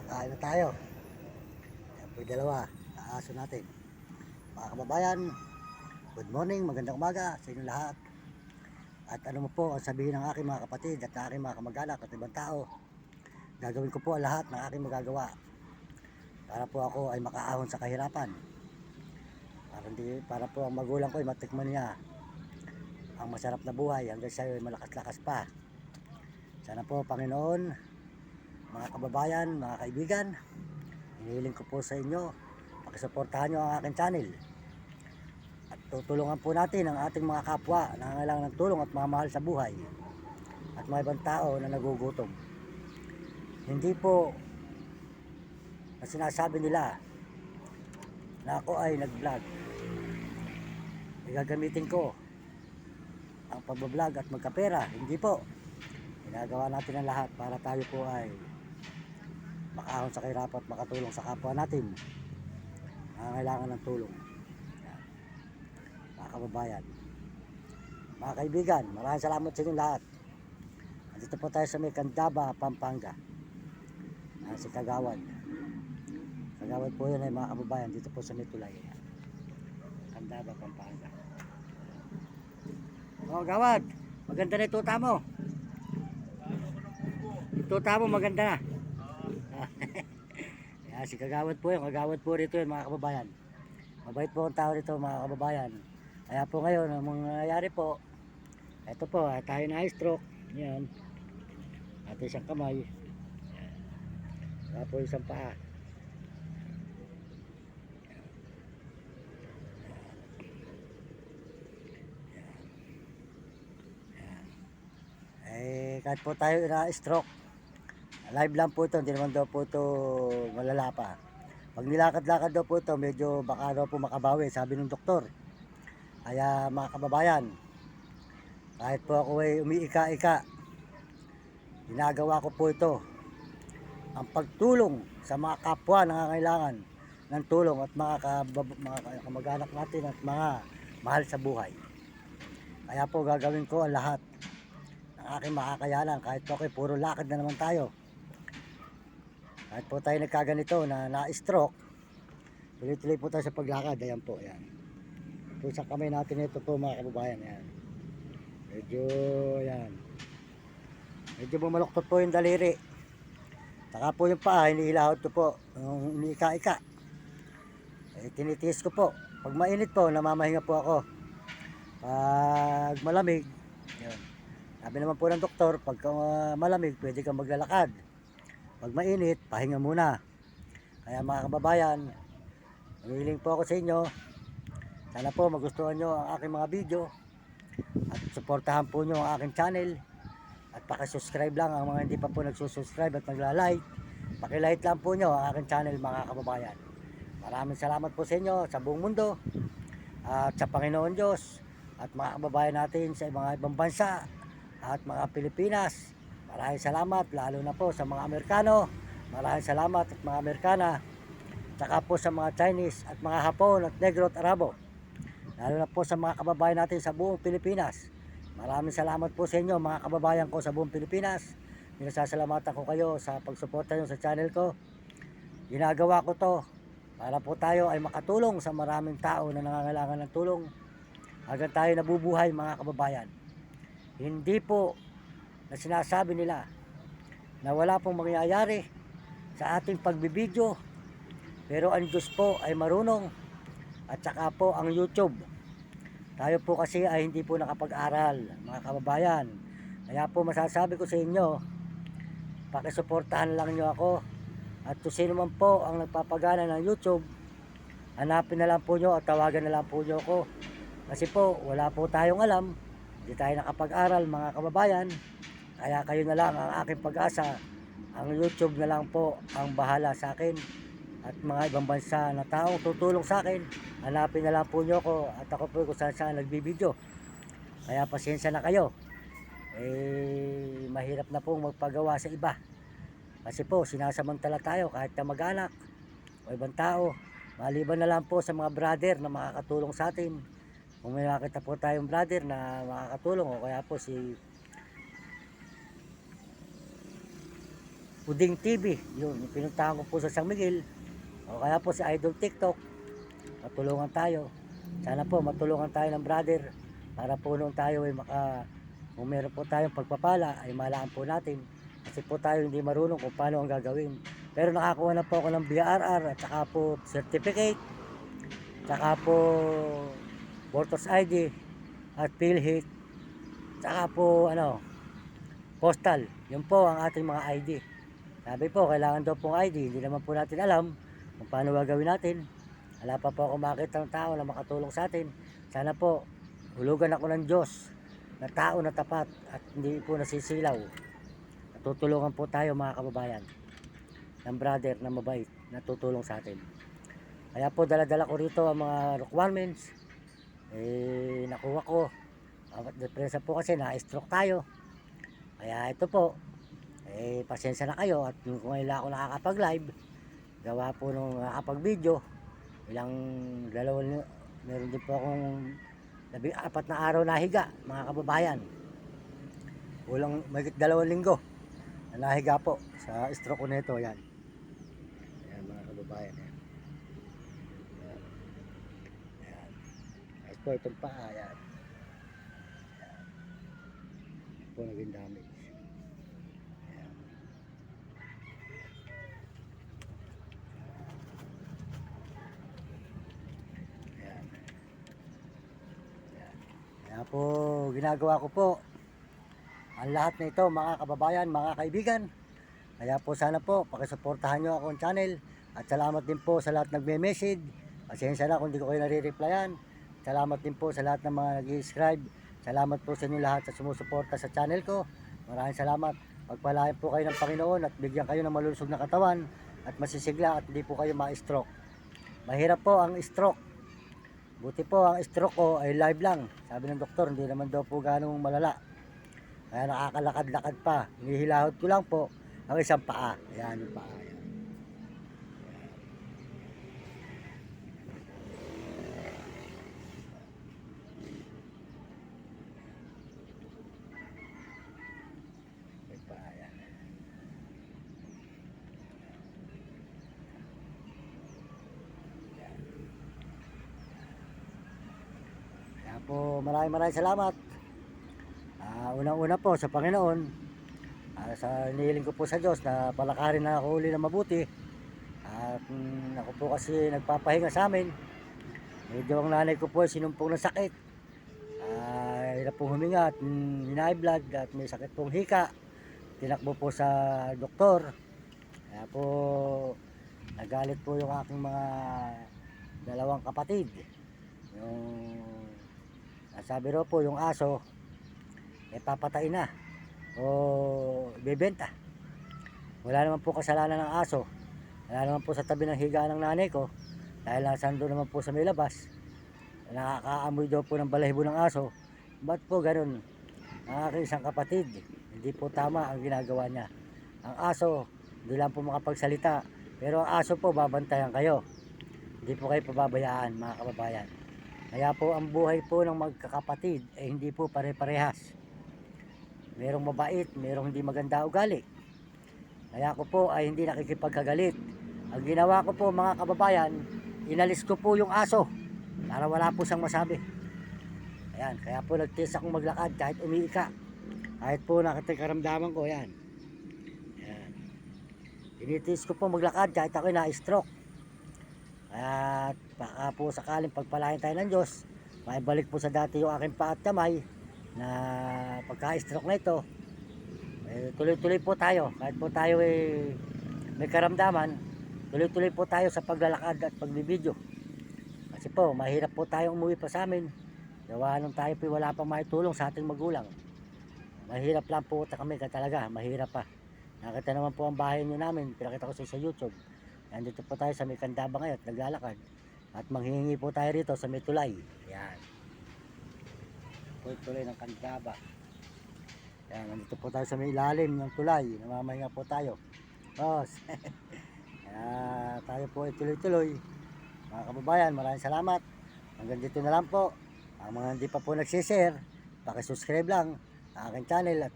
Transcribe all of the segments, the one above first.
Kain na tayo. Ayan po yung dalawa. Aso natin. Mga kababayan, good morning, magandang umaga sa inyo lahat. At ano mo po ang sabihin ng aking mga kapatid at ng aking mga kamag-anak at ibang tao, gagawin ko po ang lahat ng aking magagawa para po ako ay makaahon sa kahirapan. Para po ang magulang ko ay matikman niya ang masarap na buhay hanggang siya ay malakas-lakas pa. Sana po, Panginoon, mga kababayan, mga kaibigan, hinihiling ko po sa inyo, pakisuportahan nyo ang aking channel. At tutulungan po natin ang ating mga kapwa na nangangailangan ng tulong at mga mahal sa buhay. At mga ibang tao na nagugutom. Hindi po na sinasabi nila na ako ay nag-vlog. Gagamitin ko ang pag-vlog at magkapera. Hindi po. Ginagawa natin ang lahat para tayo po ay makaahon sa kahirapan at makatulong sa kapwa natin na nangangailangan ng tulong. Yan. Mga kababayan, mga kaibigan, maraming salamat sa inyo lahat. Dito po tayo sa may Candaba, Pampanga. Si Kagawad. Kagawad po yun ay mga kababayan dito po sa may tulay. Candaba, Pampanga. Oh, Gawad, maganda na ituta mo. Ituta mo maganda na. Yan, si Kagawad po yun. Kagawad po rito yun mga kababayan. Mabait po ang tao rito mga kababayan. Kaya po ngayon, ang mangyayari po, ito po, tayo na stroke. Yan. At isang kamay. Saka po isang paa. Kahit po tayo na-stroke, live lang po ito, hindi naman daw po ito malala pa. Pag nilakad-lakad daw po ito, medyo baka daw po makabawi, sabi ng doktor. Kaya mga kababayan, kahit po ako ay umiika-ika, ginagawa ko po ito. Ang pagtulong sa mga kapwa na nangangailangan ng tulong at mga kamag-anak natin at mga mahal sa buhay. Kaya po gagawin ko ang lahat ng aking makakayanan kahit po okay, puro lakad na naman tayo. Kahit po tayo nagkaganito na na-stroke, tuloy-tuloy po tayo sa paglakad. Ayan po, ayan. Ito sa kamay natin ito po mga kababayan. Ayan. Medyo, ayan. Medyo bumaluktot po yung daliri. Saka po yung paa, hinihilahod ko po. Yung iniika-ika. Tinitiis ko po. Pag mainit po, namamahinga po ako. Pag malamig, yun. Sabi naman po ng doktor, pag malamig, pwede kang maglalakad. Pag mainit, pahinga muna. Kaya mga kababayan, humihiling po ako sa inyo. Sana po magustuhan nyo ang aking mga video. At suportahan po nyo ang aking channel. At pakisubscribe lang ang mga hindi pa po nagsusubscribe at nagla-like. Pakilike lang po nyo ang aking channel mga kababayan. Maraming salamat po sa inyo sa buong mundo. At sa Panginoon Diyos. At mga kababayan natin sa mga ibang bansa. At mga Pilipinas. Maraming salamat lalo na po sa mga Amerikano. Maraming salamat at mga Amerikana. Tsaka po sa mga Chinese at mga Hapon at Negro at Arabo. Lalo na po sa mga kababayan natin sa buong Pilipinas. Maraming salamat po sa inyo mga kababayan ko sa buong Pilipinas. Pinasasalamatan ko kayo sa pagsuporta nyo sa channel ko. Ginagawa ko to para po tayo ay makatulong sa maraming tao na nangangailangan ng tulong. Hanggang tayo nabubuhay mga kababayan. Hindi po na sinasabi nila na wala pong mangyayari sa ating pagbibideo, pero ang Diyos po ay marunong at saka po ang YouTube. Tayo po kasi ay hindi po nakapag-aral mga kababayan. Kaya po masasabi ko sa inyo, pakisuportahan lang nyo ako. At kung sino man po ang nagpapagana ng YouTube, hanapin na lang po nyo at tawagan na lang po nyo ako. Kasi po wala po tayong alam, hindi tayo nakapag-aral mga kababayan. Kaya kayo na lang ang aking pag-asa. Ang YouTube na lang po ang bahala sa akin. At mga ibang bansa na taong tutulong sa akin, hanapin na lang po nyo ako. At ako po kung saan saan nagbibideo. Kaya pasensya na kayo. Mahirap na pong magpagawa sa iba. Kasi po sinasamantala tayo kahit na mag-anak o ibang tao. Maliban na lang po sa mga brother na makakatulong sa atin. Kung may nakita po tayong brother na makakatulong o kaya po si Uding TV. Yun, yung pinuntahan ko po sa San Miguel. O kaya po si Idol TikTok. Matulungan tayo. Sana po matulungan tayo ng brother para po nung tayo ay kung meron po tayong pagpapala ay malaan po natin. Kasi po tayo hindi marunong kung paano ang gagawin. Pero nakakuha na po ako ng BRR at saka po certificate, saka po Voters ID at PhilHealth, saka po postal. Yun po ang ating mga ID. Sabi po, kailangan daw pong ID. Hindi naman po natin alam kung paano gagawin natin. Wala pa po ako makita ng tao na makatulong sa atin. Sana po, hulugan ako ng Diyos na tao na tapat at hindi po nasisilaw. Natutulungan po tayo mga kababayan ng brother na mabait na tutulong sa atin. Kaya po dala-dala ko rito ang mga requirements. Nakuha ko. Ang depresa po kasi na-stroke tayo. Kaya ito po, pasensya na kayo at kung ngayon ako nakakapag-live, gawa po nung nakakapag-video, meron din po akong 14 na araw na higa, mga kababayan. Mahigit 2 linggo na nahiga po sa stroke ko nito. Yan. Yan mga kababayan. Yan. Yan. Ayos po itong paa. Yan. Yan. Po naging damage. Yan. Yan. Yan. Kaya po ginagawa ko po ang lahat na ito mga kababayan, mga kaibigan. Kaya po sana po pakisuportahan nyo akong channel. At salamat din po sa lahat nagme-message. Pasensya na kung di ko kayo nare-replyan. Salamat din po sa lahat ng mga nag-subscribe. Salamat po sa inyo lahat sa sumusuporta sa channel ko. Maraming salamat. Pagpalain po kayo ng Panginoon at bigyan kayo ng malusog na katawan at masisigla at hindi po kayo ma-stroke. Mahirap po ang stroke. Buti po ang stroke ko ay live lang. Sabi ng doktor, hindi naman daw po ganong malala. Kaya nakakalakad-lakad pa. Hinihilahod ko lang po ang isang paa. Ayan yung paa. Ayan. May paa yan. Ayan. Kaya po maraming salamat. Unang-una po sa Panginoon, sa inihiling ko po sa Diyos na palakarin na ako uli na mabuti. At ako po kasi nagpapahinga sa amin. Medyo ang nanay ko po ay sinumpong ng sakit. Hirap pong huminga at high blood at may sakit pong hika. Tinakbo po sa doktor. Kaya po nagalit po yung aking mga dalawang kapatid. Sabi raw po yung aso papatay na o bebenta. Wala naman po kasalanan ng aso. Wala naman po sa tabi ng higaan ng nanay ko dahil nasando naman po sa may labas. Nakakaamoy daw po ng balahibo ng aso. Ba't po ganun? Ang aking isang kapatid, hindi po tama ang ginagawa niya. Ang aso, hindi lang po makapagsalita. Pero ang aso po, babantayan kayo. Hindi po kayo pababayaan mga kababayan. Kaya po ang buhay po ng magkakapatid ay hindi po pare-parehas. Merong mabait, merong hindi maganda ugali. Kaya ako po ay hindi nakikipagkagalit. Ang ginawa ko po mga kababayan, inalis ko po yung aso para wala po siyang masabi. Ayan, kaya po nagtiis akong maglakad kahit umiika. Kahit po nakatikaramdaman ko, ayan. Ayan. Tinitiis ko po maglakad kahit ako'y na-stroke. At baka po sakaling pagpalain tayo ng Diyos, maibalik po sa dati yung aking paa at kamay na pagka-stroke na ito. Tuloy-tuloy po tayo. Kahit po tayo may karamdaman, tuloy-tuloy po tayo sa paglalakad at pagbibideo. Kasi po, mahirap po tayong umuwi pa sa amin. Gawa nung tayo po wala pang maitulong sa ating magulang. Mahirap lang po kami talaga, mahirap pa. Nakita naman po ang bahay nyo namin, pinakita ko sa YouTube. Nandito po tayo sa may Candaba ngayon, naglalakad. At manghihingi po tayo rito sa may tulay. Yan. Tuloy ng Candaba. Yan, nandito po tayo sa may ilalim ng tulay. Namamahinga po tayo. Boss. Tayo po ay tuloy-tuloy. Mga kababayan, maraming salamat. Hanggang dito na lang po. Ang mga hindi pa po nagsishare, pakisubscribe lang ang aking channel at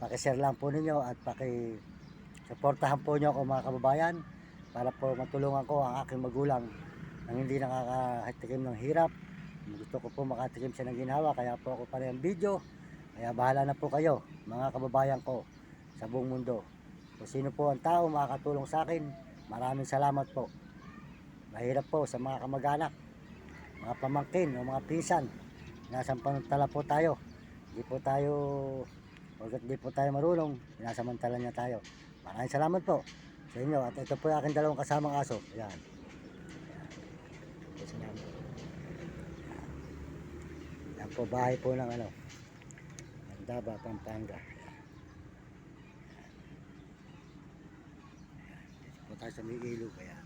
pakishare lang po ninyo at Suportahan po niyo ako mga kababayan para po matulungan ko ang aking magulang nang hindi nakakatikim ng hirap. Gusto ko po makatikim siya ng ginhawa, kaya po ako pa rin ang video. Kaya bahala na po kayo mga kababayan ko sa buong mundo. Kung sino po ang tao makakatulong sa akin, maraming salamat po. Mahirap po sa mga kamag-anak, mga pamangkin o mga pinsan. Nasampantala po tayo. Hindi po tayo, pagkat di po tayo marunong, sinasamantala niya tayo. Maraming salamat po sa inyo. At ito po yung aking dalawang kasamang aso. Ayan. Salamat. Yan po bahay po ng ano, Mandaba, Pampanga. Dito po tayo sa may ilog. Ayan.